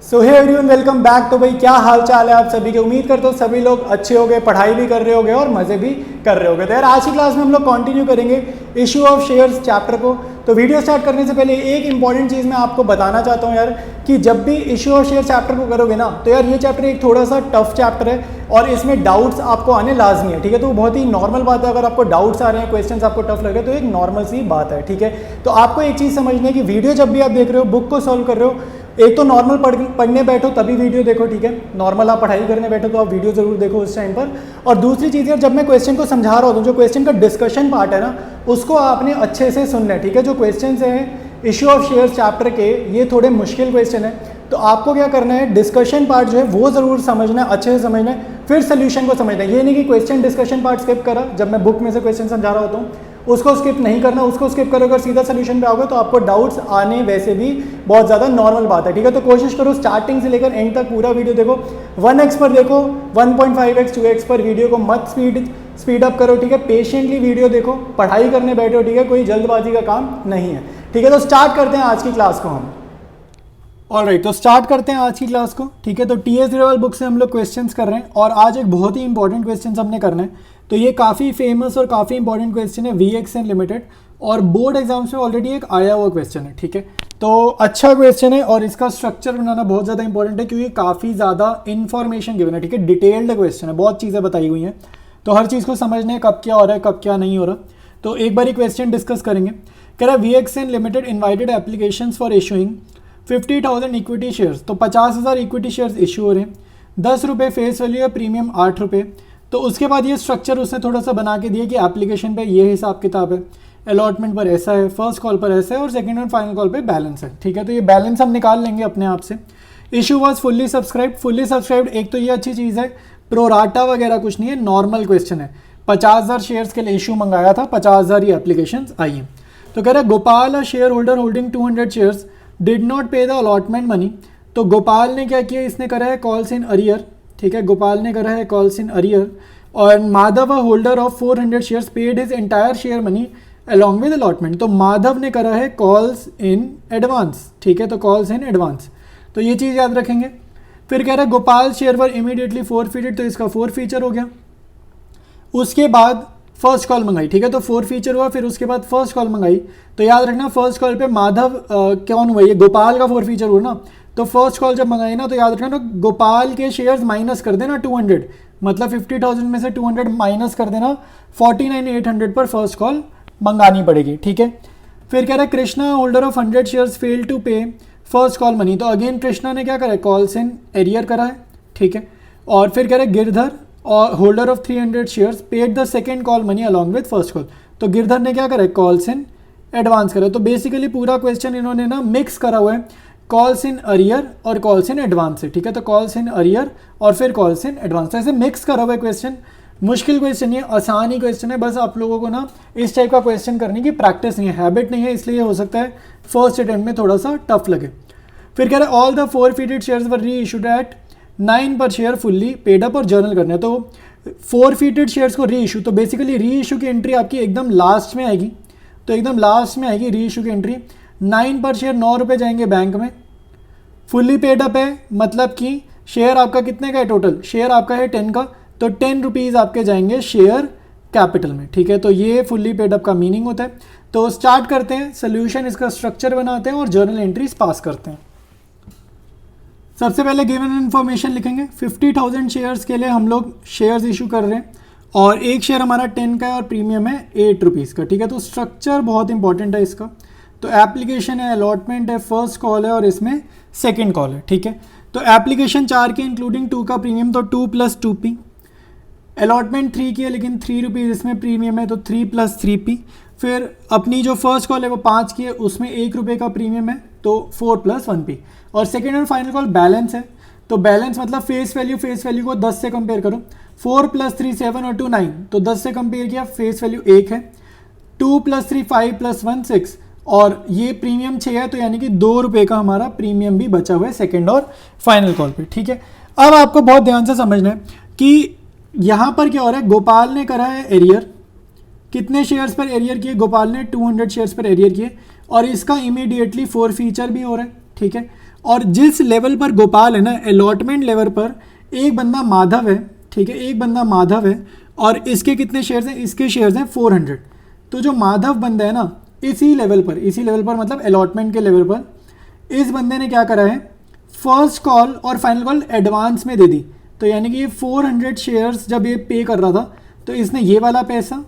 सो hey everyone, welcome back. तो भाई क्या हाल चाल है आप सभी के। उम्मीद करते हो सभी लोग अच्छे होंगे, पढ़ाई भी कर रहे होंगे और मज़े भी कर रहे होंगे। तो यार आज की क्लास में हम लोग कंटिन्यू करेंगे इशू ऑफ शेयर्स चैप्टर को। तो वीडियो स्टार्ट करने से पहले एक इंपॉर्टेंट चीज़ मैं आपको बताना चाहता हूँ यार, कि जब भी इशू ऑफ शेयर चैप्टर को करोगे ना, तो यार ये चैप्टर एक थोड़ा सा टफ चैप्टर है और इसमें डाउट्स आपको आने लाजमी है। ठीक है, तो बहुत ही नॉर्मल बात है। अगर आपको डाउट्स आ रहे हैं, क्वेश्चंस आपको टफ लग रहे हैं, तो एक नॉर्मल सी बात है। ठीक है, तो आपको एक चीज़ समझनी है कि वीडियो जब भी आप देख रहे हो, बुक को सॉल्व कर रहे हो, एक तो नॉर्मल पढ़ने बैठो तभी वीडियो देखो। ठीक है, नॉर्मल आप पढ़ाई करने बैठो तो आप वीडियो जरूर देखो उस टाइम पर। और दूसरी चीज़ है, जब मैं क्वेश्चन को समझा रहा हूँ, जो क्वेश्चन का डिस्कशन पार्ट है ना, उसको आपने अच्छे से सुनना है। ठीक है, जो क्वेश्चन हैं इशू ऑफ शेयर्स चैप्टर के, ये थोड़े मुश्किल क्वेश्चन है, तो आपको क्या करना है, डिस्कशन पार्ट जो है वो ज़रूर समझना है, अच्छे से समझना है, फिर सोल्यूशन को समझना है। ये नहीं कि क्वेश्चन डिस्कशन पार्ट स्किप करा, जब मैं बुक में से क्वेश्चन समझा रहा होता हूँ उसको स्किप नहीं करना। उसको स्किप करोगे और सीधा सोल्यूशन पे आओगे तो आपको डाउट्स आने वैसे भी बहुत ज़्यादा नॉर्मल बात है। ठीक है, तो कोशिश करो स्टार्टिंग से लेकर एंड तक पूरा वीडियो देखो। 1x पर देखो, 1.5x 2x पर वीडियो को मत स्पीड अप करो। ठीक है, पेशेंटली वीडियो देखो, पढ़ाई करने बैठो। ठीक है, कोई जल्दबाजी का काम नहीं है। ठीक है, तो स्टार्ट करते हैं आज की क्लास को हम। ऑलराइट, तो स्टार्ट करते हैं आज की क्लास को। ठीक है, तो टीएस ग्रेवाल बुक से हम लोग क्वेश्चंस कर रहे हैं और आज एक बहुत ही इंपॉर्टेंट क्वेश्चन हमने करना है। तो ये काफ़ी फेमस और काफ़ी इंपॉर्टेंट क्वेश्चन है, वीएक्सएन लिमिटेड, और बोर्ड एग्जाम्स में ऑलरेडी एक आया हुआ क्वेश्चन है। ठीक है, तो अच्छा क्वेश्चन है और इसका स्ट्रक्चर बनाना बहुत ज़्यादा इंपॉर्टेंट है, क्योंकि काफ़ी ज़्यादा इन्फॉर्मेशन गिवन है। ठीक है, डिटेल्ड क्वेश्चन है, बहुत चीज़ें बताई हुई हैं, तो हर चीज़ को समझने कब क्या हो रहा है, कब क्या नहीं हो रहा। तो एक बार क्वेश्चन डिस्कस करेंगे। कह रहा है VXN limited invited applications for issuing 50,000 equity shares. तो 50,000 इक्विटी शेयर्स इशू हो रहे हैं, 10 रुपये फेस वैल्यू है, प्रीमियम 8 रुपये। तो उसके बाद ये स्ट्रक्चर उसने थोड़ा सा बना के दिया कि एप्लीकेशन पे ये हिसाब किताब है, अलॉटमेंट पर ऐसा है, फर्स्ट कॉल पर ऐसा है और सेकंड और फाइनल कॉल पे बैलेंस है। ठीक है, तो ये बैलेंस हम निकाल लेंगे अपने आप से। Issue was fully subscribed. Fully subscribed एक तो ये अच्छी चीज़ है, प्रोराटा वगैरह कुछ नहीं है, नॉर्मल क्वेश्चन है। 50,000 शेयर्स के लिए इशू मंगाया था, 50,000 ही एप्लीकेशन आई हैं। तो कह रहा है Gopal a share holder holding 200 shares did not पे द अलॉटमेंट मनी। तो गोपाल ने क्या किया, इसने करा है कॉल्स इन अरियर। ठीक है, गोपाल ने करा है कॉल्स इन अरियर। और Madhav a holder of 400 shares paid his entire share money along with allotment. तो माधव ने करा है कॉल्स इन एडवांस। ठीक है, तो कॉल्स इन एडवांस, तो ये चीज़ याद रखेंगे। फिर कह रहा है गोपाल शेयर वर इमीडिएटली फोरफीटेड, तो इसका फोर फीचर हो गया। उसके बाद फर्स्ट कॉल मंगाई। ठीक है, तो फोर फीचर हुआ, फिर उसके बाद फर्स्ट कॉल मंगाई। तो याद रखना फर्स्ट कॉल पे माधव कौन हुआ, ये गोपाल का फोर फीचर हुआ ना। तो फर्स्ट कॉल जब मंगाई ना, तो याद रखना तो गोपाल के शेयर्स माइनस कर देना 200, मतलब 50,000 में से 200 माइनस कर देना, 49,800 पर फर्स्ट कॉल मंगानी पड़ेगी। ठीक है, फिर कह रहा है Krishna holder of 100 shares fail to pay first call money. तो अगेन कृष्णा ने क्या करा है, कॉल्स इन एरियर करा है। ठीक है, और फिर कह रहा है गिरधर और holder of 300 shares paid the second call money along with first call. तो गिरधर ने क्या करा है, कॉल्स इन एडवांस करा। तो बेसिकली पूरा क्वेश्चन इन्होंने ना मिक्स करा हुआ है, कॉल्स इन अरियर और कॉल्स इन एडवांस से। ठीक है, तो कॉल्स इन अरियर और फिर कॉल्स इन एडवांस, तो ऐसे मिक्स करा हुआ है क्वेश्चन। मुश्किल क्वेश्चन नहीं है, आसान ही क्वेश्चन है, बस आप लोगों को ना इस टाइप का क्वेश्चन करने की प्रैक्टिस नहीं है, हैबिट नहीं है, इसलिए हो सकता है फर्स्ट अटेम्प्ट में थोड़ा सा टफ लगे। फिर कह रहा है ऑल द फोरफीटेड शेयर्स वर री इशूड एट 9 पर शेयर फुल्ली पेड अप और जर्नल करना है। तो फोरफीटेड शेयर्स को री इशू, तो बेसिकली री इशू की एंट्री आपकी एकदम लास्ट में आएगी। तो एकदम लास्ट में आएगी री इशू की एंट्री। 9 पर शेयर 9 रुपये जाएंगे बैंक में। फुल्ली पेड अप है, मतलब कि शेयर आपका कितने का है, टोटल शेयर आपका है 10 का, तो 10 रुपीज़ आपके जाएंगे शेयर कैपिटल में। ठीक है, तो ये फुल्ली पेड अप का मीनिंग होता है। तो स्टार्ट करते हैं सोल्यूशन, इसका स्ट्रक्चर बनाते हैं और जर्नल एंट्रीज पास करते हैं। सबसे पहले गिवन इन्फॉर्मेशन लिखेंगे। 50,000 शेयर्स के लिए हम लोग शेयर्स इशू कर रहे हैं और एक शेयर हमारा 10 का है और प्रीमियम है 8 रुपीज़ का। ठीक है, तो स्ट्रक्चर बहुत इंपॉर्टेंट है इसका। तो एप्लीकेशन है, अलॉटमेंट है, फर्स्ट कॉल है और इसमें सेकंड कॉल है। ठीक है, तो एप्लीकेशन 4 की इंक्लूडिंग 2 का प्रीमियम, तो 2 + 2p। अलॉटमेंट 3 की है लेकिन 3 रुपीज़ इसमें प्रीमियम है, तो 3 + 3p। फिर अपनी जो फर्स्ट कॉल है वो 5 की है, उसमें 1 रुपये का प्रीमियम है, तो 4 + 1p। और सेकेंड और फाइनल कॉल बैलेंस है, तो बैलेंस मतलब फेस वैल्यू को 10 से कंपेयर करो। 4 + 3 7 और 2 9, तो 10 से कंपेयर किया, फेस वैल्यू 1 है। 2 + 3 5 + 1 6 और ये प्रीमियम 6 है, तो यानी कि 2 रुपये का हमारा प्रीमियम भी बचा हुआ है सेकेंड और फाइनल कॉल पे। ठीक है, अब आपको बहुत ध्यान से समझना है कि यहाँ पर क्या हो रहा है, गोपाल ने करा है एरियर। कितने शेयर्स पर एरियर किए, गोपाल ने 200 शेयर्स पर एरियर किए और इसका इमीडिएटली फोर फीचर भी हो रहा है। ठीक है, और जिस लेवल पर गोपाल है ना, अलॉटमेंट लेवल पर एक बंदा माधव है, ठीक है, एक बंदा माधव है और इसके कितने शेयर्स हैं, इसके शेयर्स हैं 400। तो जो माधव बंदा है ना, इसी लेवल पर मतलब अलॉटमेंट के लेवल पर इस बंदे ने क्या करा है, फर्स्ट कॉल और फाइनल कॉल एडवांस में दे दी। तो यानी कि ये 400 शेयर्स जब ये पे कर रहा था तो इसने ये वाला पैसा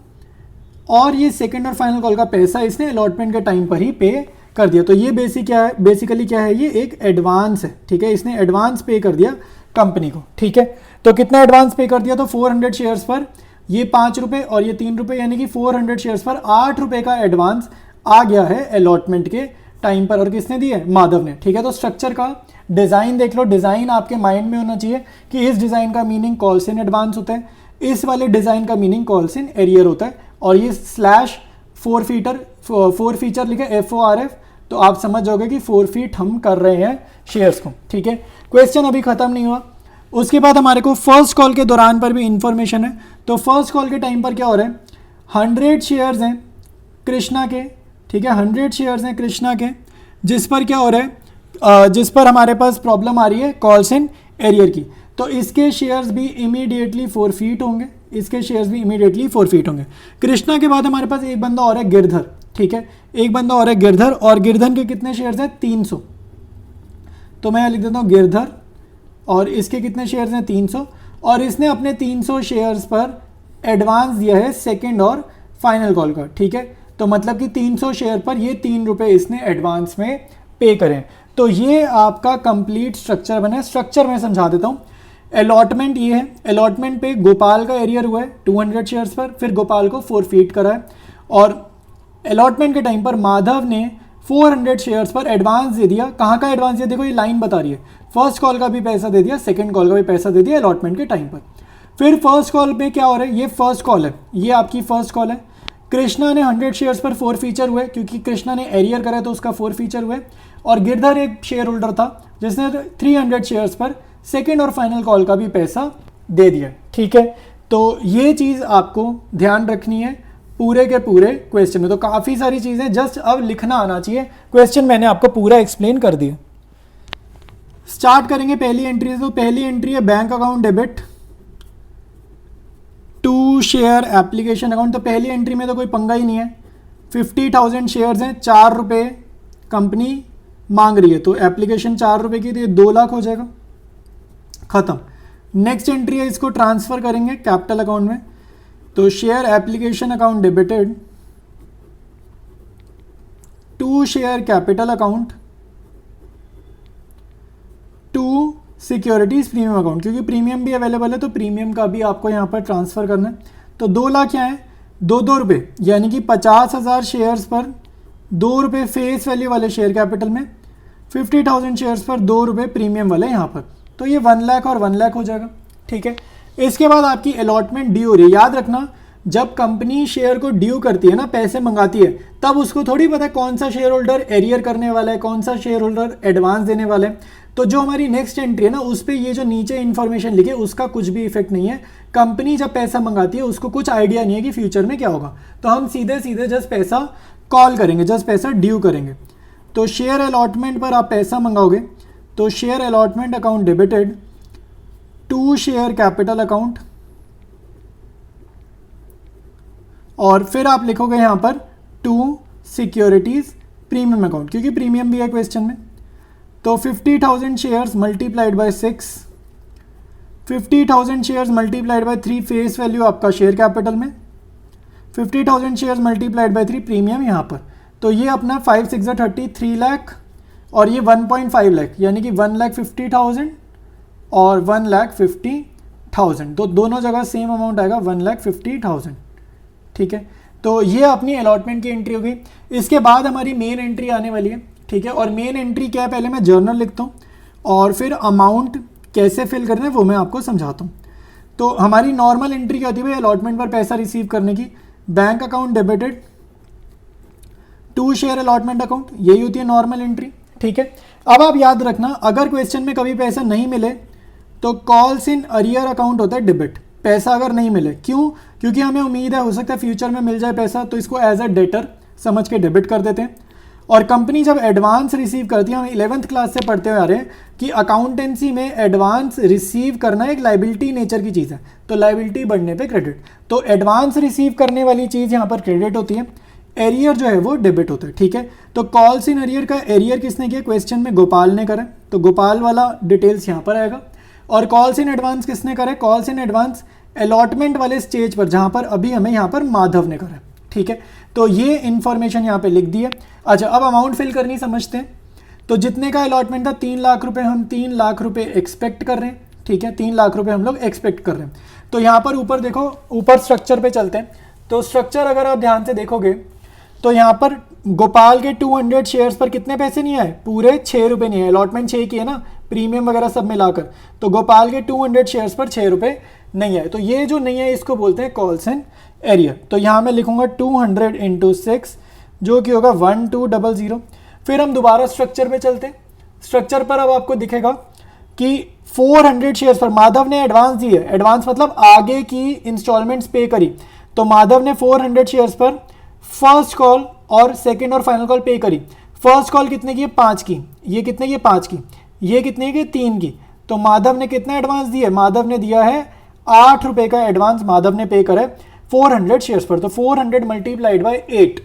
और ये सेकंड और फाइनल कॉल का पैसा इसने अलॉटमेंट के टाइम पर ही पे कर दिया। तो ये बेसिकली क्या है, ये एक एडवांस है, ठीक है, इसने एडवांस पे कर दिया कंपनी को, ठीक है। तो कितना एडवांस पे कर दिया, तो 400 शेयर्स पर ये 5 रुपये और ये 3 रुपये, यानी कि 400 शेयर्स पर 8 रुपये का एडवांस आ गया है अलॉटमेंट के टाइम पर। और किसने दिया है, माधव ने, ठीक है। तो स्ट्रक्चर का डिज़ाइन देख लो, डिज़ाइन आपके माइंड में होना चाहिए कि इस डिज़ाइन का मीनिंग कॉल्स इन एडवांस होता है, इस वाले डिज़ाइन का मीनिंग कॉल्स इन एरियर होता है, और ये स्लैश 4 फीचर लिखे FORF, तो आप समझ जाओगे कि 4 फीट हम कर रहे हैं शेयर्स को, ठीक है। क्वेश्चन अभी ख़त्म नहीं हुआ, उसके बाद हमारे को फर्स्ट कॉल के दौरान पर भी इंफॉर्मेशन है। तो फर्स्ट कॉल के टाइम पर क्या हो रहा है, 100 शेयर्स हैं कृष्णा के, ठीक है, 100 शेयर्स हैं कृष्णा के, जिस पर क्या हो रहा है, जिस पर हमारे पास प्रॉब्लम आ रही है कॉल्स इन एरियर की। तो इसके शेयर्स भी इमीडिएटली 4 फीट होंगे, इसके शेयर्स भी इमीडिएटली 4 फीट होंगे। कृष्णा के बाद हमारे पास एक बंदा और है गिरधर, ठीक है, एक बंदा और है गिरधर, और गिरधर के कितने शेयर्स हैं, 300। तो मैं लिख देता हूँ गिरधर, और इसके कितने शेयर्स हैं, 300, और इसने अपने 300 शेयर्स पर एडवांस दिया है सेकेंड और फाइनल कॉल का, ठीक है। तो मतलब कि 300 शेयर पर ये 3 रुपये इसने एडवांस में पे करें। तो ये आपका कंप्लीट स्ट्रक्चर बना है। स्ट्रक्चर मैं समझा देता हूँ। अलॉटमेंट ये है, अलॉटमेंट पे गोपाल का एरियर हुआ है 200 शेयर्स पर, फिर गोपाल को 4 फीट करा है, और अलॉटमेंट के टाइम पर माधव ने 400 शेयर्स पर एडवांस दे दिया। कहाँ का एडवांस दिया, देखो ये लाइन बता रही है, फर्स्ट कॉल का भी पैसा दे दिया, सेकंड कॉल का भी पैसा दे दिया अलॉटमेंट के टाइम पर। फिर फर्स्ट कॉल पे क्या हो रहा है, ये फर्स्ट कॉल है, ये आपकी फर्स्ट कॉल है। कृष्णा ने 100 शेयर्स पर 4 फीचर हुए, क्योंकि कृष्णा ने एरियर करा तो उसका 4 फीचर हुए, और गिरधर एक शेयर होल्डर था जिसने 300 शेयर्स पर सेकेंड और फाइनल कॉल का भी पैसा दे दिया, ठीक है। तो ये चीज़ आपको ध्यान रखनी है पूरे के पूरे क्वेश्चन में। तो काफ़ी सारी चीज़ें जस्ट अब लिखना आना चाहिए, क्वेश्चन मैंने आपको पूरा एक्सप्लेन कर दिया। स्टार्ट करेंगे पहली एंट्री से। तो पहली एंट्री है bank account debit to share application account. तो पहली एंट्री में तो कोई पंगा ही नहीं है, 50,000 शेयर्स हैं, 4 रुपये कंपनी मांग रही है, तो एप्लीकेशन 4 रुपये की, तो ये 2 लाख हो जाएगा, ख़त्म। नेक्स्ट एंट्री है, इसको ट्रांसफ़र करेंगे कैपिटल अकाउंट में। तो share application account debited to share capital account to securities premium account, क्योंकि प्रीमियम भी अवेलेबल है तो प्रीमियम का भी आपको यहाँ पर ट्रांसफ़र करना है। तो 2 लाख क्या है, 2 रुपये, यानी कि 50,000 शेयर्स पर 2 रुपये फेस वैल्यू वाले शेयर कैपिटल में, 50,000 शेयर्स पर 2 रुपये प्रीमियम वाले यहाँ पर, तो ये 1 लाख और 1 लाख हो जाएगा, ठीक है। इसके बाद आपकी अलॉटमेंट ड्यू हो रही है। याद रखना, जब कंपनी शेयर को ड्यू करती है ना, पैसे मंगाती है, तब उसको थोड़ी पता है कौन सा शेयर होल्डर एरियर करने वाला है, कौन सा शेयर होल्डर एडवांस देने वाला है। तो जो हमारी नेक्स्ट एंट्री है ना, उस पर ये जो नीचे इन्फॉर्मेशन लिखे उसका कुछ भी इफेक्ट नहीं है। कंपनी जब पैसा मंगाती है उसको कुछ आइडिया नहीं है कि फ्यूचर में क्या होगा, तो हम सीधे सीधे जस्ट पैसा कॉल करेंगे, जस्ट पैसा ड्यू करेंगे। तो शेयर अलॉटमेंट पर आप पैसा मंगाओगे, तो share allotment account debited to share capital account, और फिर आप लिखोगे यहाँ पर टू सिक्योरिटीज़ प्रीमियम अकाउंट, क्योंकि प्रीमियम भी है क्वेश्चन में। तो 50,000 shares multiplied by 6, 50,000 shares multiplied by 3 face value आपका शेयर कैपिटल में, 50,000 शेयर्स मल्टीप्लाइड बाय 3 प्रीमियम यहाँ पर। तो ये अपना 5 6 30, 3 लाख, और ये 1.5 लाख, यानी कि 1,50,000 और 1,50,000, तो दोनों जगह सेम अमाउंट आएगा, 1,50,000, ठीक है। तो ये अपनी अलॉटमेंट की एंट्री हो गई। इसके बाद हमारी मेन एंट्री आने वाली है, ठीक है। और मेन एंट्री क्या है, पहले मैं जर्नल लिखता हूँ और फिर अमाउंट कैसे फिल करना है वो मैं आपको समझाता हूँ। तो हमारी नॉर्मल एंट्री क्या होती है भाई, अलॉटमेंट पर पैसा रिसीव करने की, bank account debited to share allotment account, यही होती है नॉर्मल एंट्री, ठीक है। अब आप याद रखना, अगर क्वेश्चन में कभी पैसा नहीं मिले तो कॉल्स इन अरियर अकाउंट होता है डेबिट, पैसा अगर नहीं मिले। क्यों, क्योंकि हमें उम्मीद है हो सकता है फ्यूचर में मिल जाए पैसा, तो इसको एज अ डेटर समझ के डेबिट कर देते हैं। और कंपनी जब एडवांस रिसीव करती है, हम 11th क्लास से पढ़ते हुए आ रहे हैं कि अकाउंटेंसी में एडवांस रिसीव करना एक लाइबिलिटी नेचर की चीज़ है, तो लाइबिलिटी बढ़ने पे क्रेडिट, तो एडवांस रिसीव करने वाली चीज़ यहाँ पर क्रेडिट होती है, एरियर जो है वो डेबिट होता है। ठीक है, तो कॉल्स इन एरियर का एरियर किसने किया, क्वेश्चन में गोपाल ने करा, तो गोपाल वाला डिटेल्स यहाँ पर आएगा। और कॉल्स इन एडवांस किसने करा, कॉल्स इन एडवांस अलॉटमेंट वाले स्टेज पर, जहाँ पर अभी हमें यहाँ पर माधव ने करा। ठीक है, तो ये इन्फॉर्मेशन यहाँ पे लिख दी है। अच्छा, अब अमाउंट फिल करनी समझते हैं। तो जितने का अलॉटमेंट था 3 लाख रुपए, हम 3 लाख रुपए एक्सपेक्ट कर रहे हैं। ठीक है, 3 लाख रुपए हम लोग एक्सपेक्ट कर रहे हैं। तो यहाँ पर ऊपर देखो, ऊपर स्ट्रक्चर पे चलते हैं। तो स्ट्रक्चर अगर आप ध्यान से देखोगे तो यहाँ पर गोपाल के 200 शेयर्स पर कितने पैसे नहीं आए, पूरे 6 रुपये नहीं आए, अलॉटमेंट 6 की है ना, प्रीमियम वगैरह सब मिलाकर, तो गोपाल के 200 शेयर्स पर 6 रुपये नहीं आए। तो ये जो नहीं है इसको बोलते हैं कॉल्स इन एरियर। तो यहाँ मैं लिखूंगा 200 × 6 जो कि होगा 1200। फिर हम दोबारा स्ट्रक्चर पे चलते हैं। स्ट्रक्चर पर अब आपको दिखेगा कि 400 शेयर्स पर माधव ने एडवांस दी है, एडवांस मतलब आगे की इंस्टॉलमेंट्स पे करी, तो माधव ने 400 शेयर्स पर फर्स्ट कॉल और सेकंड और फाइनल कॉल पे करी। फर्स्ट कॉल कितने की है, 5 की, ये कितने की है, 5 की, ये कितने की, 3 की। तो माधव ने कितना एडवांस दिया है, माधव ने दिया है 8 रुपए का एडवांस माधव ने पे करा है 400 शेयर्स पर। तो 400 मल्टीप्लाइड बाय 8,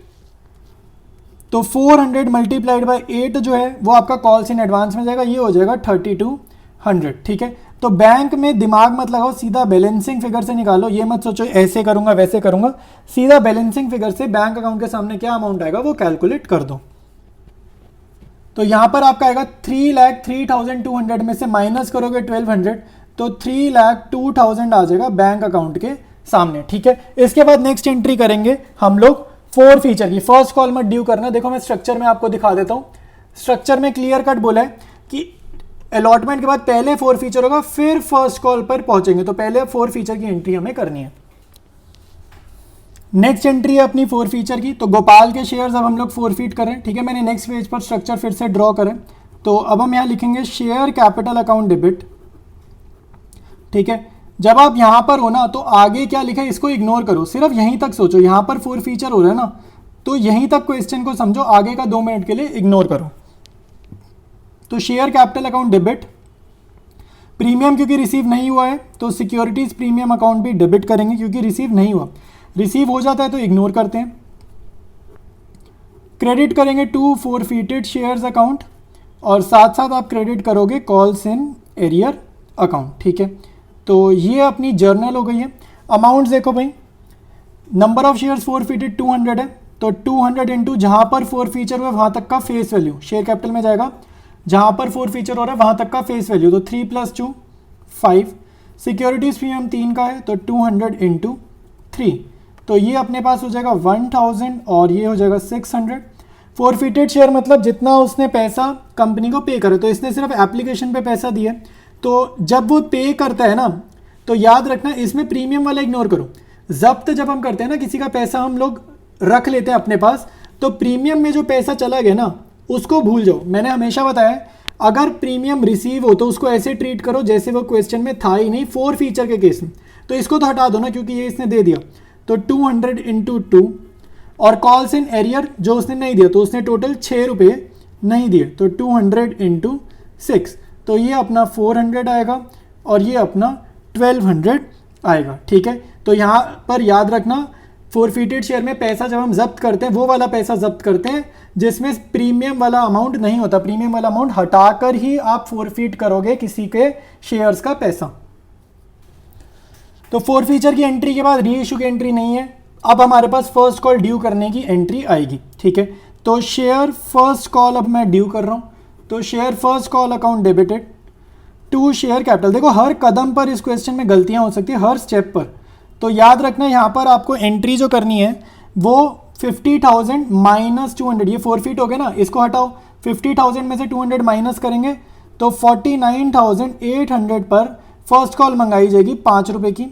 तो 400 मल्टीप्लाइड बाय 8 जो है वो आपका कॉल्स इन एडवांस में जाएगा, ये हो जाएगा 3200। ठीक है, तो बैंक में दिमाग मत लगाओ, सीधा बैलेंसिंग फिगर से निकालो, ये मत सोचो ऐसे करूंगा वैसे करूंगा, सीधा बैलेंसिंग फिगर से बैंक अकाउंट के सामने क्या अमाउंट आएगा वो कैलकुलेट कर दो। तो यहां पर आपका आएगा 3,03,200 में से माइनस करोगे 1200, तो 3,02,000 आ जाएगा बैंक अकाउंट के सामने। ठीक है, इसके बाद नेक्स्ट एंट्री करेंगे हम लोग 4 फीचर की। फर्स्ट कॉल मत ड्यू करना, देखो मैं स्ट्रक्चर में आपको दिखा देता हूं। स्ट्रक्चर में क्लियर कट बोला है कि अलॉटमेंट के बाद पहले 4 फीचर होगा, फिर फर्स्ट कॉल पर पहुंचेंगे, तो पहले 4 फीचर की एंट्री हमें करनी है। नेक्स्ट एंट्री है अपनी 4 फीचर की। तो गोपाल के शेयर्स अब हम लोग 4 फीट करें। ठीक है, मैंने नेक्स्ट पेज पर स्ट्रक्चर फिर से ड्रॉ करें, तो अब हम यहाँ लिखेंगे शेयर कैपिटल अकाउंट डेबिट। ठीक है, जब आप यहां पर हो ना तो आगे क्या लिखा है इसको इग्नोर करो, सिर्फ यहीं तक सोचो। यहां पर 4 फीचर हो रहा है ना, तो यहीं तक क्वेश्चन को समझो, आगे का 2 मिनट के लिए इग्नोर करो। तो share capital account debit, premium क्योंकि रिसीव नहीं हुआ है तो सिक्योरिटीज प्रीमियम अकाउंट भी डेबिट करेंगे क्योंकि रिसीव नहीं हुआ, रिसीव हो जाता है तो इग्नोर करते हैं। क्रेडिट करेंगे टू फॉरफिटेड शेयर्स अकाउंट, और साथ साथ आप क्रेडिट करोगे कॉल्स इन एरियर अकाउंट। ठीक है, तो ये अपनी जर्नल हो गई है। अमाउंट्स देखो भाई, नंबर ऑफ शेयर्स फॉरफिटेड 200 है, तो 200 इंटू जहां पर 4 फीचर हुआ वहां तक का फेस वैल्यू शेयर कैपिटल में जाएगा, जहां पर 4 फीचर हो रहा है वहां तक का फेस वैल्यू, तो 3 + 2 5। सिक्योरिटीज प्रीमियम 3 का है, तो 200 इंटू 3, तो ये अपने पास हो जाएगा 1000 और ये हो जाएगा 600। फॉरफिटेड शेयर मतलब जितना उसने पैसा कंपनी को पे करे, तो इसने सिर्फ एप्लीकेशन पे पैसा दिया, तो जब वो पे करता है ना तो याद रखना इसमें प्रीमियम वाला इग्नोर करो। जब्त जब हम करते हैं ना किसी का पैसा हम लोग रख लेते हैं अपने पास, तो प्रीमियम में जो पैसा चला गया ना उसको भूल जाओ। मैंने हमेशा बताया अगर प्रीमियम रिसीव हो तो उसको ऐसे ट्रीट करो जैसे वो क्वेश्चन में था ही नहीं 4 फीचर के केस में, तो इसको तो हटा दो ना क्योंकि ये इसने दे दिया, तो 200 इंटू 2। और कॉल्स इन एरियर जो उसने नहीं दिया, तो उसने टोटल 6 रुपये नहीं दिए, तो 200 इंटू 6, तो ये अपना 400 आएगा और ये अपना 1200 आएगा। ठीक है, तो यहाँ पर याद रखना फॉरफिटेड शेयर में पैसा जब हम जब्त करते हैं वो वाला पैसा जब्त करते हैं जिसमें प्रीमियम वाला अमाउंट नहीं होता, प्रीमियम वाला अमाउंट हटाकर ही आप फॉरफिट करोगे किसी के शेयर्स का पैसा। तो 4 फीचर की एंट्री के बाद री इशू की एंट्री नहीं है, अब हमारे पास फर्स्ट कॉल ड्यू करने की एंट्री आएगी। ठीक है, तो शेयर फर्स्ट कॉल अब मैं ड्यू कर रहा हूँ, तो share first call account debited to share capital. देखो हर कदम पर इस क्वेश्चन में गलतियां हो सकती है, हर स्टेप पर, तो याद रखना यहाँ पर आपको एंट्री जो करनी है वो 50,000 माइनस 200, ये 4 फीट हो गए ना, इसको हटाओ, 50,000 में से 200 माइनस करेंगे तो 49,800 पर फर्स्ट कॉल मंगाई जाएगी 5 रुपये की,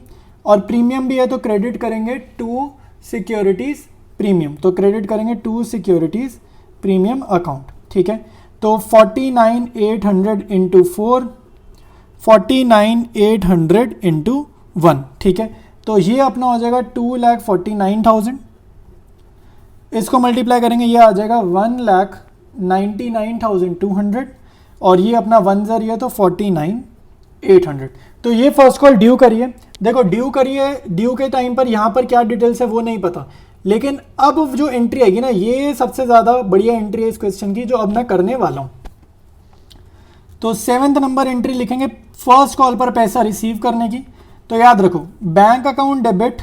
और प्रीमियम भी है तो क्रेडिट करेंगे टू सिक्योरिटीज़ प्रीमियम, तो क्रेडिट करेंगे टू सिक्योरिटीज़ प्रीमियम अकाउंट। ठीक है, तो 49,800 इंटू 4, 49,800 इंटू 1। ठीक है, तो ये अपना हो जाएगा 2,49,000। इसको मल्टीप्लाई करेंगे, ये आ जाएगा 1,99,200 और ये अपना 1 ज़र ये तो 49,800। तो ये फर्स्ट कॉल ड्यू करिए। देखो ड्यू करिए, ड्यू के टाइम पर यहाँ पर क्या डिटेल्स है वो नहीं पता, लेकिन अब जो एंट्री आएगी ना, ये सबसे ज़्यादा बढ़िया एंट्री है इस क्वेश्चन की जो अब मैं करने वाला हूँ। तो 7th नंबर एंट्री लिखेंगे फर्स्ट कॉल पर पैसा रिसीव करने की। तो याद रखो बैंक अकाउंट डेबिट,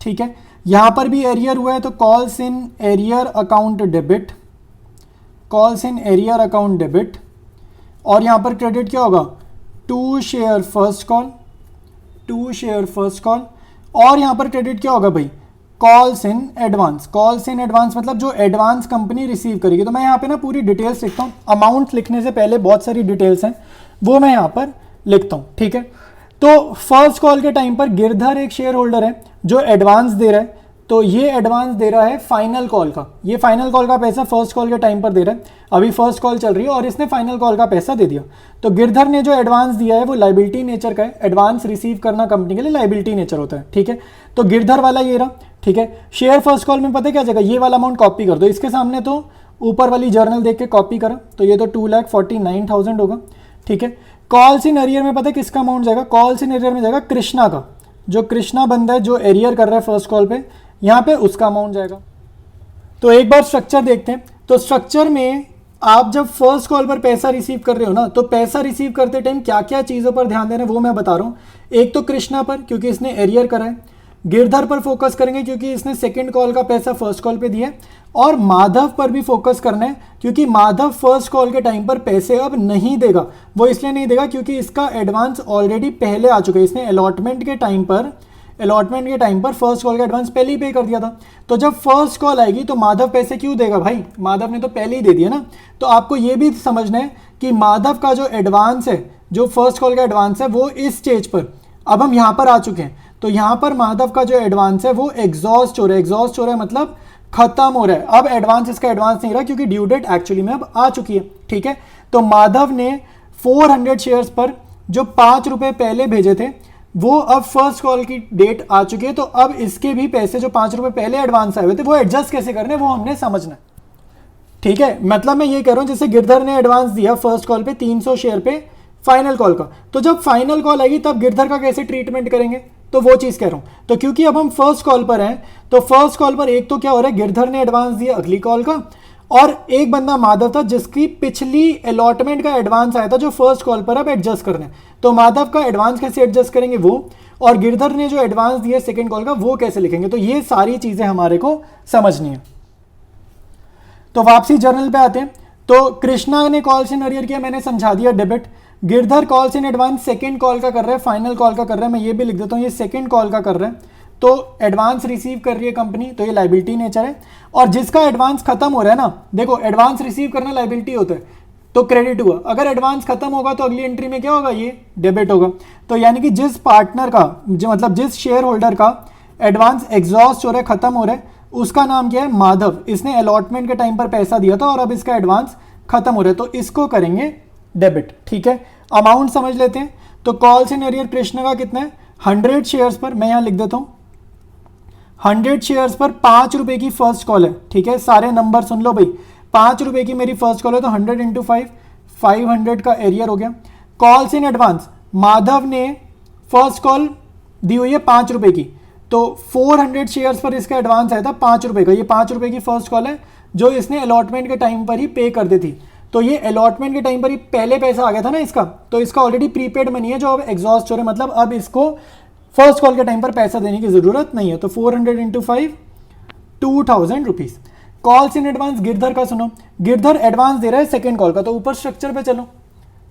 ठीक है, यहाँ पर भी एरियर हुआ है तो calls in arrear account debit, calls in arrear account debit, और यहाँ पर क्रेडिट क्या होगा, to share first call, to share first call, और यहाँ पर क्रेडिट क्या होगा भाई, calls in advance, calls in advance मतलब जो एडवांस कंपनी रिसीव करेगी। तो मैं यहाँ पे ना पूरी डिटेल्स लिखता हूँ, अमाउंट लिखने से पहले बहुत सारी डिटेल्स हैं वो मैं यहाँ पर लिखता हूँ, ठीक है। तो फर्स्ट कॉल के टाइम पर गिरधर एक शेयर होल्डर है जो एडवांस दे रहा है, तो ये एडवांस दे रहा है फाइनल कॉल का, ये फाइनल कॉल का पैसा फर्स्ट कॉल के टाइम पर दे रहा है। अभी फर्स्ट कॉल चल रही है और इसने फाइनल कॉल का पैसा दे दिया। तो गिरधर ने जो एडवांस दिया है वो लाइबिलिटी नेचर का है, एडवांस रिसीव करना कंपनी के लिए लाइबिलिटी नेचर होता है, ठीक है। तो गिरधर वाला ये रहा, ठीक है। शेयर फर्स्ट कॉल में पता है क्या जगह, ये वाला अमाउंट कॉपी कर दो इसके सामने, तो ऊपर वाली जर्नल देख के कॉपी करा, तो ये तो 2,49,000 होगा, ठीक है। कॉल्स इन एरियर में पता है किसका अमाउंट जाएगा, कॉल्स इन एरियर में जाएगा कृष्णा का, जो कृष्णा बंदा है जो एरियर कर रहा है फर्स्ट कॉल पे, यहाँ पे उसका अमाउंट जाएगा। तो एक बार स्ट्रक्चर देखते हैं। तो स्ट्रक्चर में आप जब फर्स्ट कॉल पर पैसा रिसीव कर रहे हो ना, तो पैसा रिसीव करते टाइम क्या क्या चीज़ों पर ध्यान देना है वो मैं बता रहा हूँ। एक तो कृष्णा पर क्योंकि इसने एरियर करा है, गिरधर पर फोकस करेंगे क्योंकि इसने सेकंड कॉल का पैसा फर्स्ट कॉल पे दिया है, और माधव पर भी फोकस करना है क्योंकि माधव फर्स्ट कॉल के टाइम पर पैसे अब नहीं देगा। वो इसलिए नहीं देगा क्योंकि इसका एडवांस ऑलरेडी पहले आ चुका है, इसने अलॉटमेंट के टाइम पर फर्स्ट कॉल का एडवांस पहले ही पे कर दिया था। तो जब फर्स्ट कॉल आएगी तो माधव पैसे क्यों देगा भाई, माधव ने तो पहले ही दे दिया ना। तो आपको ये भी समझना है कि माधव का जो एडवांस है, जो फर्स्ट कॉल का एडवांस है, वो इस स्टेज पर अब हम यहाँ पर आ चुके हैं। तो यहाँ पर माधव का जो एडवांस है वो एग्जॉस्ट हो रहा है, एग्जॉस्ट हो रहा है मतलब खत्म हो रहा है। अब एडवांस इसका एडवांस नहीं रहा क्योंकि ड्यू डेट एक्चुअली में अब आ चुकी है, ठीक है। तो माधव ने 400 शेयर्स पर जो 5 रुपए पहले भेजे थे वो अब फर्स्ट कॉल की डेट आ चुकी है, तो अब इसके भी पैसे जो 5 रुपए पहले एडवांस आए हुए थे वो एडजस्ट कैसे करने वो हमने समझना है, ठीक है। मतलब मैं ये कह रहा हूं जैसे गिरधर ने एडवांस दिया फर्स्ट कॉल पे 300 शेयर पे फाइनल कॉल का, तो जब फाइनल कॉल आएगी तब गिरधर का कैसे ट्रीटमेंट करेंगे, तो वो चीज कह रहा हूं। तो क्योंकि अब हम फर्स्ट कॉल पर हैं, तो फर्स्ट कॉल पर एक तो क्या हो रहा है, गिरधर ने एडवांस दिया अगली कॉल का, और एक बंदा माधव था जिसकी पिछली अलॉटमेंट का एडवांस आया था जो फर्स्ट कॉल पर अब एडजस्ट करना है। तो माधव का एडवांस कैसे एडजस्ट करेंगे वो, और गिरधर ने जो एडवांस दिया सेकंड कॉल का वो कैसे लिखेंगे। तो ये सारी चीजें हमारे को समझनी है। तो वापसी जर्नल पे आते हैं। तो कृष्णा ने कॉल्स इन अरियर किया, मैंने समझा दिया debit. Girdhar calls in advance second call का कर रहा है, फाइनल कॉल का कर रहा है, मैं ये भी लिख देता हूँ, ये सेकंड कॉल का कर रहा है, तो एडवांस रिसीव कर रही है कंपनी, तो ये लायबिलिटी नेचर है। और जिसका एडवांस खत्म हो रहा है ना, देखो एडवांस रिसीव करना लायबिलिटी होता है, तो क्रेडिट हुआ। अगर एडवांस खत्म होगा तो अगली एंट्री में क्या होगा, ये डेबिट होगा। तो यानी कि जिस पार्टनर का जो मतलब जिस शेयर होल्डर का एडवांस एग्जॉस्ट हो रहा है, खत्म हो रहा है, उसका नाम क्या है, माधव। इसने अलॉटमेंट के टाइम पर पैसा दिया था और अब इसका एडवांस खत्म हो रहा है, तो इसको करेंगे डेबिट, ठीक है। अमाउंट समझ लेते हैं। तो कॉल्स इन एरियर कृष्णा का कितना है, 100 शेयर्स पर, मैं यहां लिख देता हूं 100 शेयर्स पर 5 रुपए की फर्स्ट कॉल है, ठीक है। सारे नंबर सुन लो भाई, 5 रुपए की मेरी फर्स्ट कॉल है, तो 100 इंटू 500 का एरियर हो गया। कॉल्स इन एडवांस, माधव ने फर्स्ट कॉल दी हुई है 5 रुपए की, तो 400 शेयर्स पर इसका एडवांस आया था 5 रुपए का, ये 5 रुपए की फर्स्ट कॉल है जो इसने अलॉटमेंट के टाइम पर ही पे कर दी थी। तो ये अलॉटमेंट के टाइम पर ही पहले पैसा आ गया था ना इसका, तो इसका ऑलरेडी प्रीपेड मनी है जो अब एग्जॉस्ट हो रहा है, मतलब अब इसको फर्स्ट कॉल के टाइम पर पैसा देने की जरूरत नहीं है। तो 400 into 5 2000 rupees. Calls in advance Girdhar का सुनो, गिरधर एडवांस दे रहा है सेकंड कॉल का, तो ऊपर स्ट्रक्चर पे चलो,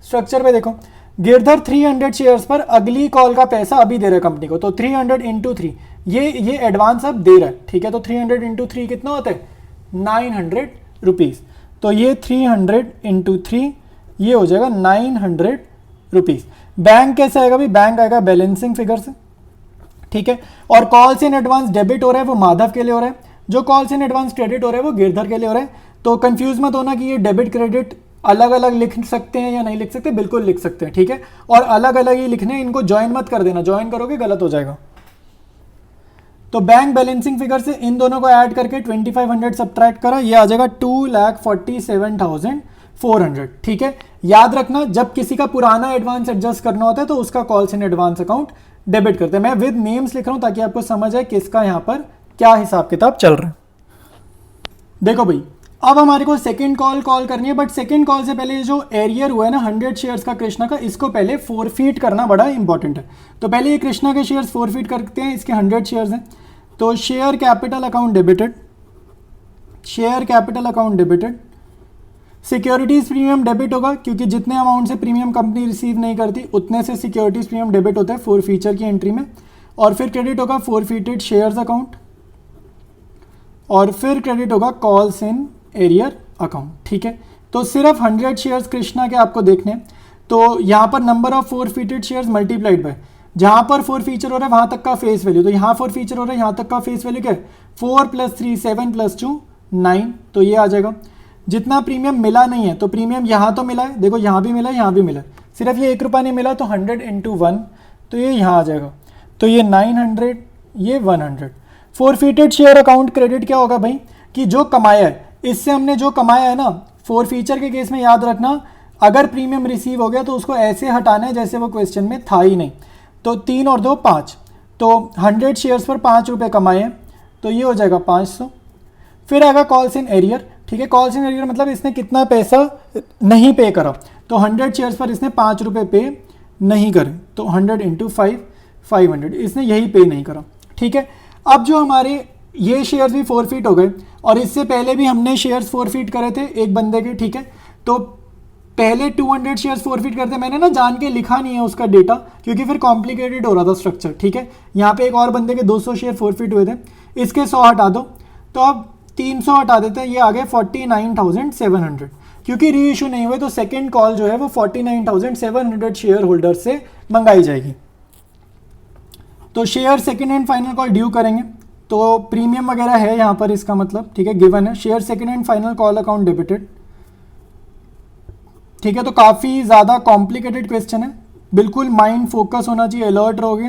स्ट्रक्चर पे देखो, गिरधर 300 शेयर्स पर अगली कॉल का पैसा अभी दे रहा है कंपनी को, तो 300 इंटू 3 ये एडवांस अब दे रहा है, ठीक है। तो 300 इंटू 3 कितना होता है, 900 रुपीज। तो ये 300 इंटू 3 ये हो जाएगा 900 रुपीज। बैंक कैसे आएगा भाई, बैंक आएगा बैलेंसिंग फिगर से, ठीक है। और कॉल्स इन एडवांस डेबिट हो रहा है वो माधव के लिए हो रहा है, जो कॉल्स इन एडवांस क्रेडिट हो रहा है वो गिरधर के लिए हो रहा है। तो कंफ्यूज मत होना कि ये डेबिट क्रेडिट अलग अलग लिख सकते हैं या नहीं लिख सकते, बिल्कुल लिख सकते हैं, ठीक है। और अलग अलग ही लिखने, इनको ज्वाइन मत कर देना, ज्वाइन करोगे गलत हो जाएगा। तो बैंक बैलेंसिंग फिगर से इन दोनों को ऐड करके 2500 सब्ट्रैक्ट करा, ये आ जाएगा 2,47,400। ठीक है, याद रखना जब किसी का पुराना एडवांस एडजस्ट करना होता है तो उसका calls in advance account debit करते हैं। मैं विद नेम्स लिख रहा हूं ताकि आपको समझ आए किसका यहां पर क्या हिसाब किताब चल रहा है। देखो भाई, अब हमारे को सेकंड कॉल करनी है, बट सेकंड कॉल से पहले जो एरियर हुआ है ना 100 शेयर्स का कृष्णा का, इसको पहले फोरफीट करना बड़ा इंपॉर्टेंट है। तो पहले ये कृष्णा के शेयर्स फोरफीट करते हैं, इसके 100 शेयर्स हैं। तो share capital account debited, share capital account debited, securities premium debit होगा क्योंकि जितने अमाउंट से प्रीमियम कंपनी रिसीव नहीं करती उतने से सिक्योरिटीज प्रीमियम डेबिट होता है फोरफीचर की एंट्री में। और फिर क्रेडिट होगा फोरफीटेड शेयर्स अकाउंट, और फिर क्रेडिट होगा कॉल्स इन एरियर अकाउंट। ठीक है, तो सिर्फ 100 शेयर्स कृष्णा के आपको देखने हैं। तो यहाँ पर number of forfeited shares multiplied by जहाँ पर फोर फीचर हो रहा है वहाँ तक का फेस वैल्यू, तो यहाँ फोर फीचर हो रहा है यहाँ तक का फेस वैल्यू क्या है 4 + 3 7 + 2 9, तो ये आ जाएगा। जितना प्रीमियम मिला नहीं है तो प्रीमियम यहाँ तो मिला है, देखो यहाँ भी मिला है यहाँ भी मिला है, सिर्फ ये 1 रुपया नहीं मिला तो 100 × 1, तो ये यहाँ आ जाएगा। तो ये 900, ये 100। फोरफीटेड शेयर अकाउंट क्रेडिट क्या होगा भाई कि जो कमाया है, इससे हमने जो कमाया है ना, फोर फीचर के केस में याद रखना अगर प्रीमियम रिसीव हो गया तो उसको ऐसे हटाना है जैसे वो क्वेश्चन में था ही नहीं। तो 3 और 2 5, तो 100 शेयर्स पर 5 रुपये कमाए हैं तो ये हो जाएगा 500। फिर आएगा कॉल्स इन एरियर। ठीक है, कॉल्स इन एरियर मतलब इसने कितना पैसा नहीं पे करा, तो 100 शेयर्स पर इसने 5 रुपये पे नहीं करे, तो 100 × 5 500, इसने यही पे नहीं करा। ठीक है, अब जो हमारे ये शेयर्स भी फोरफीट हो गए और इससे पहले भी हमने शेयर्स फोरफीट करे थे एक बंदे के। ठीक है, तो पहले 200 शेयर्स फोरफीट करते, मैंने ना जान के लिखा नहीं है उसका डेटा क्योंकि फिर कॉम्प्लिकेटेड हो रहा था स्ट्रक्चर। ठीक है, यहाँ पे एक और बंदे के 200 शेयर फोरफीट हुए थे, इसके 100 हटा दो, तो अब 300 हटा देते हैं, ये आ गए 49,700। क्योंकि री इशू नहीं हुए तो सेकेंड कॉल जो है वो 49,700 शेयर होल्डर से मंगाई जाएगी। तो share second and final call due करेंगे, तो प्रीमियम वगैरह है यहाँ पर इसका मतलब। ठीक है, गिवन है share second and final call account debited. ठीक है, तो काफ़ी ज़्यादा कॉम्प्लिकेटेड क्वेश्चन है, बिल्कुल माइंड फोकस होना चाहिए, अलर्ट रहोगे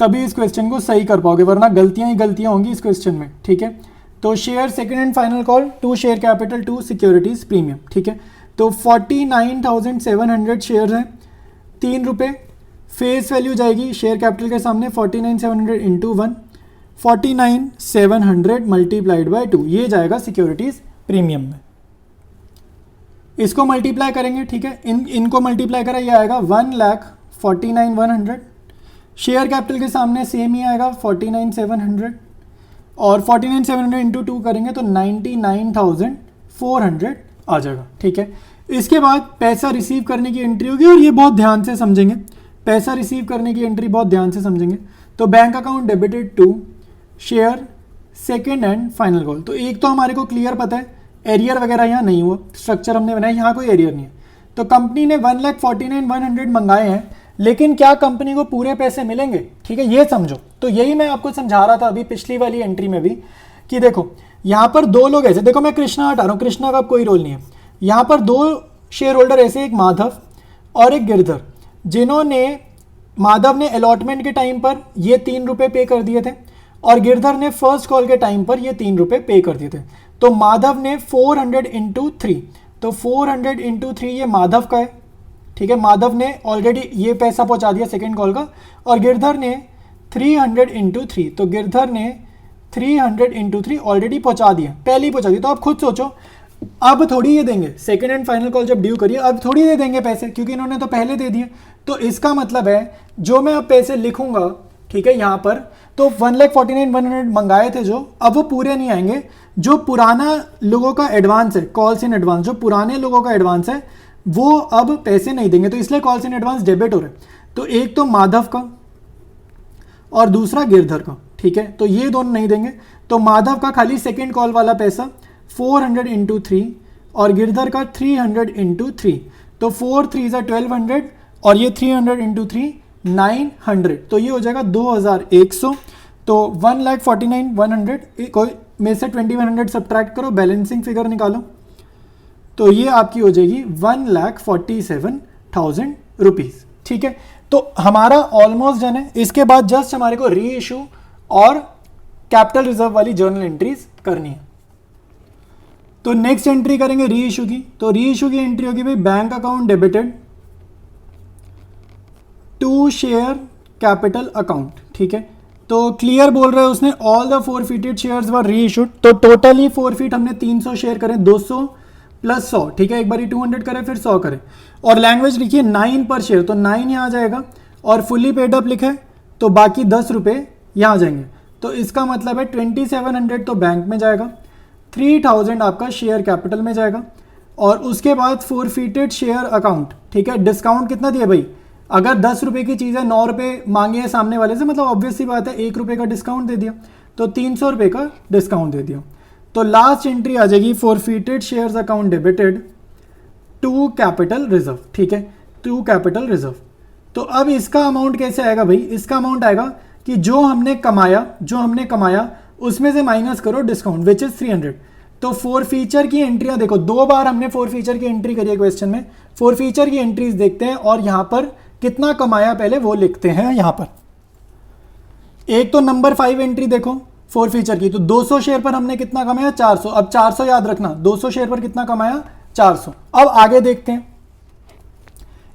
तभी इस क्वेश्चन को सही कर पाओगे, वरना गलतियां ही गलतियां होंगी इस क्वेश्चन में। ठीक है, तो share second and final call, 2 share capital 2 securities premium. ठीक है, तो 49,700 शेयर हैं, 3 रुपये फेस वैल्यू जाएगी शेयर कैपिटल के सामने 49,700 × 1, 49,700 मल्टीप्लाइड बाय 2, ये जाएगा सिक्योरिटीज प्रीमियम में। इसको मल्टीप्लाई करेंगे। ठीक है, इनको मल्टीप्लाई करा, ये आएगा 1,49,100। शेयर कैपिटल के सामने सेम ही आएगा 49,700, और 49,700 × 2 करेंगे तो 99,400 आ जाएगा। ठीक है, इसके बाद पैसा रिसीव करने की एंट्री होगी और ये बहुत ध्यान से समझेंगे, पैसा रिसीव करने की एंट्री बहुत ध्यान से समझेंगे। तो bank account debited to share second and final call. तो एक तो हमारे को क्लियर पता है एरियर वगैरह यहाँ नहीं हुआ, स्ट्रक्चर हमने बनाया, यहाँ कोई एरियर नहीं है। तो कंपनी ने 1,49,100 मंगाए हैं, लेकिन क्या कंपनी को पूरे पैसे मिलेंगे? ठीक है, ये समझो। तो यही मैं आपको समझा रहा था अभी पिछली वाली एंट्री में भी कि देखो यहाँ पर 2 लोग ऐसे, देखो मैं कृष्णा हटा रहा हूँ, कृष्णा का कोई रोल नहीं है। यहाँ पर 2 शेयर होल्डर ऐसे, एक माधव और एक गिरधर, जिन्होंने माधव ने अलॉटमेंट के टाइम पर ये 3 रुपये पे कर दिए थे और गिरधर ने फर्स्ट कॉल के टाइम पर ये 3 रुपये पे कर दिए थे। तो माधव ने 400 × 3, तो 400 × 3 ये माधव का है। ठीक है, माधव ने ऑलरेडी ये पैसा पहुंचा दिया सेकंड कॉल का, और गिरधर ने 300 × 3, तो गिरधर ने 300 × 3 ऑलरेडी पहुंचा दिया, पहले ही पहुंचा दिया। तो आप खुद सोचो, अब थोड़ी ये देंगे, सेकंड एंड फाइनल कॉल जब ड्यू करिए अब थोड़ी दे देंगे पैसे, क्योंकि इन्होंने तो पहले दे दिए। तो इसका मतलब है जो मैं अब पैसे लिखूंगा, ठीक है, यहाँ पर तो 1,49,100 मंगाए थे जो, अब वो पूरे नहीं आएंगे। जो पुराना लोगों का एडवांस है, कॉल्स इन एडवांस, जो पुराने लोगों का एडवांस है वो अब पैसे नहीं देंगे, तो इसलिए कॉल्स इन एडवांस डेबिट हो रहे। तो एक तो माधव का और दूसरा गिरधर का। ठीक है, तो ये दोनों नहीं देंगे। तो माधव का खाली सेकेंड कॉल वाला पैसा 400 × 3 और गिरधर का 300 × 3, तो 4 3 1200 और ये 300 × 3 900, तो ये हो जाएगा 2100। तो 1,49,100 कोई में से 2100 सब्ट्रैक्ट करो, बैलेंसिंग फिगर निकालो, तो ये आपकी हो जाएगी 1,47,000 रुपीज़। ठीक है, तो हमारा ऑलमोस्ट डन है। इसके बाद जस्ट हमारे को री इशू और कैपिटल रिजर्व वाली जर्नल एंट्रीज करनी है। तो नेक्स्ट एंट्री करेंगे री इशू की। तो री इशू की एंट्री होगी भाई bank account debited to share capital account, ठीक है। तो क्लियर बोल रहा है उसने all the forfeited shares were reissued. तो टोटली फोरफिट हमने 300 शेयर करें, 200 प्लस 100, ठीक है। एक बार 200 करें फिर 100 करें और लैंग्वेज लिखिए 9 पर शेयर, तो 9 यहाँ आ जाएगा और फुली पेड अप लिखा है तो बाकी 10 रुपये यहाँ आ जाएंगे। तो इसका मतलब है 2700 तो बैंक में जाएगा, 3000 आपका शेयर कैपिटल में जाएगा और उसके बाद फोरफिटेड शेयर अकाउंट, ठीक है। डिस्काउंट कितना दिया भाई, अगर 10 रुपये की चीज़ है 9 रुपये मांगे हैं सामने वाले से, मतलब ऑब्वियस सी बात है 1 रुपये का डिस्काउंट दे दिया, तो 300 रुपये का डिस्काउंट दे दिया। तो लास्ट एंट्री आ जाएगी forfeited shares account debited to capital reserve, ठीक है, टू कैपिटल रिजर्व। तो अब इसका अमाउंट कैसे आएगा भाई, इसका अमाउंट आएगा कि जो हमने कमाया उसमें से माइनस करो डिस्काउंट विच इज 300। तो फोरफीचर की एंट्रियां देखो, 2 बार हमने फोरफीचर की एंट्री करी है क्वेश्चन में। फोरफीचर की एंट्रीज देखते हैं और यहां पर कितना कमाया पहले वो लिखते हैं। यहां पर एक तो नंबर 5 एंट्री देखो फोरफीचर की, तो 200 शेयर पर हमने कितना कमाया 400। अब 400 याद रखना, 200 शेयर पर कितना कमाया 400। अब आगे देखते हैं,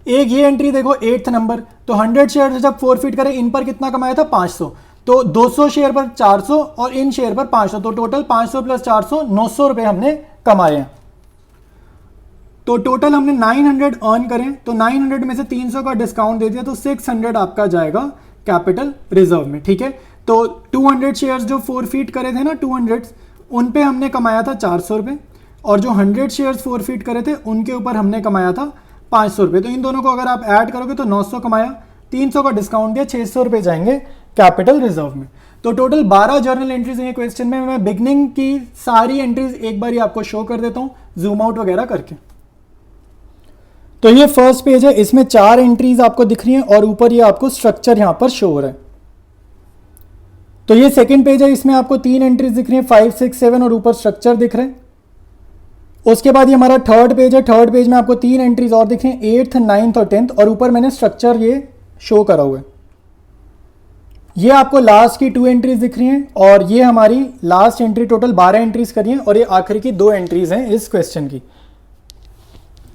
एक ये एंट्री देखो 8th नंबर, तो 100 शेयर जब फोरफिट करें इन पर कितना कमाया था 500। तो 200 शेयर पर 400 और इन शेयर पर 500, तो टोटल 500 प्लस 400 900 रुपए हमने कमाए हैं। तो टोटल हमने 900 अर्न करें, तो 900 में से 300 का डिस्काउंट दे दिया तो 600 आपका जाएगा कैपिटल रिजर्व में, ठीक है। तो 200 शेयर्स जो फोरफिट करे थे ना 200, उन पे हमने कमाया था 400 रुपये और जो 100 शेयर्स फोरफिट करे थे उनके ऊपर हमने कमाया था 500 रुपये। तो इन दोनों को अगर आप ऐड करोगे तो 900 कमाया, 300 का डिस्काउंट दिया, 600 रुपये जाएंगे कैपिटल रिजर्व में। तो टोटल 12 जर्नल एंट्रीज हैं क्वेश्चन में। मैं बिगनिंग की सारी एंट्रीज एक बार ही आपको शो कर देता हूं जूम आउट वगैरह करके। तो ये फर्स्ट पेज है, इसमें 4 एंट्रीज आपको दिख रही हैं और ऊपर ये आपको स्ट्रक्चर यहां पर शो हो रहा है। तो ये सेकंड पेज है, इसमें आपको 3 एंट्रीज दिख रही हैं, 5, 6, 7 और ऊपर स्ट्रक्चर दिख रहे हैं। उसके बाद ये हमारा थर्ड पेज है, थर्ड पेज में आपको 3 एंट्रीज और दिख रही हैं, 8th, 9th और 10th और ऊपर मैंने स्ट्रक्चर ये शो करा हुआ है। ये आपको लास्ट की 2 एंट्रीज दिख रही हैं और ये हमारी लास्ट एंट्री, टोटल 12 एंट्रीज करी हैं और ये आखिरी की 2 एंट्रीज हैं इस क्वेश्चन की।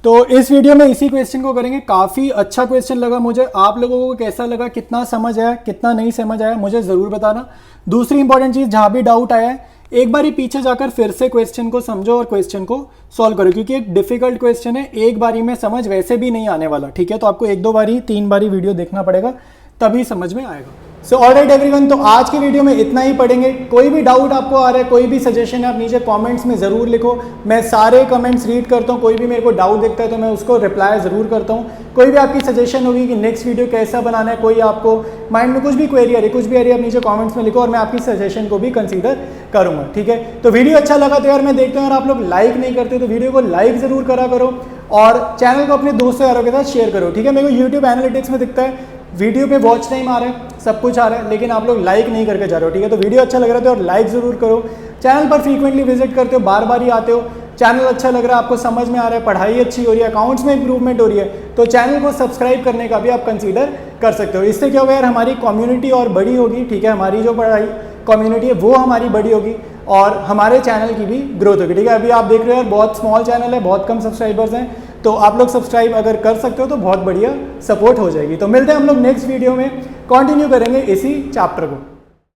तो इस वीडियो में इसी क्वेश्चन को करेंगे। काफ़ी अच्छा क्वेश्चन लगा मुझे, आप लोगों को कैसा लगा, कितना समझ आया, कितना नहीं समझ आया, मुझे ज़रूर बताना। दूसरी इंपॉर्टेंट चीज़, जहाँ भी डाउट आया है एक बार ही पीछे जाकर फिर से क्वेश्चन को समझो और क्वेश्चन को सॉल्व करो, क्योंकि एक डिफिकल्ट क्वेश्चन है, एक बारी में समझ वैसे भी नहीं आने वाला, ठीक है। तो आपको 1-2 बारी 3 बारी वीडियो देखना पड़ेगा तभी समझ में आएगा। सो ऑलराइट एवरीवन, तो आज की वीडियो में इतना ही पढ़ेंगे। कोई भी डाउट आपको आ रहा है, कोई भी सजेशन है, आप नीचे कमेंट्स में ज़रूर लिखो। मैं सारे कमेंट्स रीड करता हूँ, कोई भी मेरे को डाउट दिखता है तो मैं उसको रिप्लाई ज़रूर करता हूँ। कोई भी आपकी सजेशन होगी कि नेक्स्ट वीडियो कैसा बनाना है, कोई आपको माइंड में कुछ भी क्वेरी आ रही, कुछ भी आ रही है, आप नीचे कॉमेंट्स में लिखो और मैं आपकी सजेशन को भी कंसिडर करूँगा, ठीक है। तो वीडियो अच्छा लगा तो यार मैं देखता हूँ, और आप लोग लाइक नहीं करते तो वीडियो को लाइक ज़रूर करा करो और चैनल को अपने दोस्तों यारों के साथ शेयर करो, ठीक है। मेरे को यूट्यूब एनालिटिक्स में दिखता है वीडियो पे वॉच टाइम आ रहा है, सब कुछ आ रहा है, लेकिन आप लोग लाइक नहीं करके जा रहे हो, ठीक है। तो वीडियो अच्छा लग रहा है तो और लाइक ज़रूर करो। चैनल पर फ्रीक्वेंटली विजिट करते हो, बार बार ही आते हो, चैनल अच्छा लग रहा है, आपको समझ में आ रहा है, पढ़ाई अच्छी हो रही है, अकाउंट्स में इंप्रूवमेंट हो रही है, तो चैनल को सब्सक्राइब करने का भी आप कंसीडर कर सकते हो। इससे क्या होगा यार, हमारी कम्युनिटी और बड़ी होगी, ठीक है। हमारी जो पढ़ाई कम्युनिटी है वो हमारी बड़ी होगी और हमारे चैनल की भी ग्रोथ होगी, ठीक है। अभी आप देख रहे हो यार बहुत स्मॉल चैनल है, बहुत कम सब्सक्राइबर्स हैं, तो आप लोग सब्सक्राइब अगर कर सकते हो तो बहुत बढ़िया सपोर्ट हो जाएगी। तो मिलते हैं हम लोग नेक्स्ट वीडियो में, कंटिन्यू करेंगे इसी चैप्टर को।